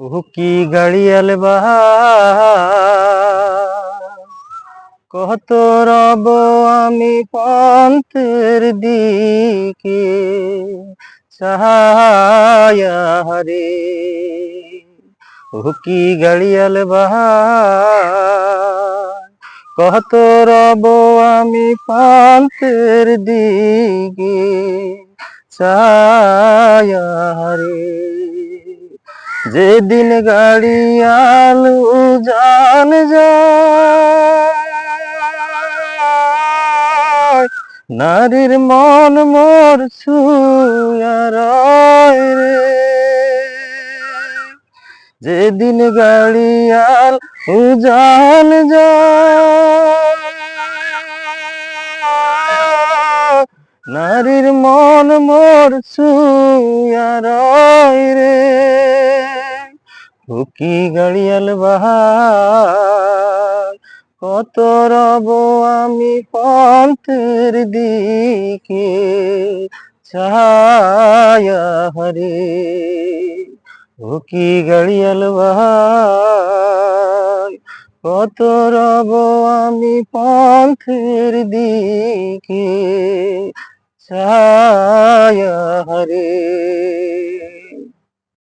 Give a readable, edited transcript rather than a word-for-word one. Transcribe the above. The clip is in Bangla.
ও কি গাড়িয়াল বাহার, কত রব আমি পন্থের দিকে চাহায়া রে। ও কি গাড়িয়াল বাহার, কত রব আমি পন্থের দিকে চাহায়া রে। যেদিন গাড়িয়াল জান যায়, নারীর মন মোর ছুঁয়া রয় রে। যেদিন গাড়িয়াল উজান যায়, নারীর মন মোর ছুঁয়া রয় রে। ও কি গাড়িয়াল বাহার, কত রব আমি পন্থের দিকে ছায়া রে। ও কি গাড়িয়াল বাহার, কত রব আমি পন্থের দিকে ছায়া রে।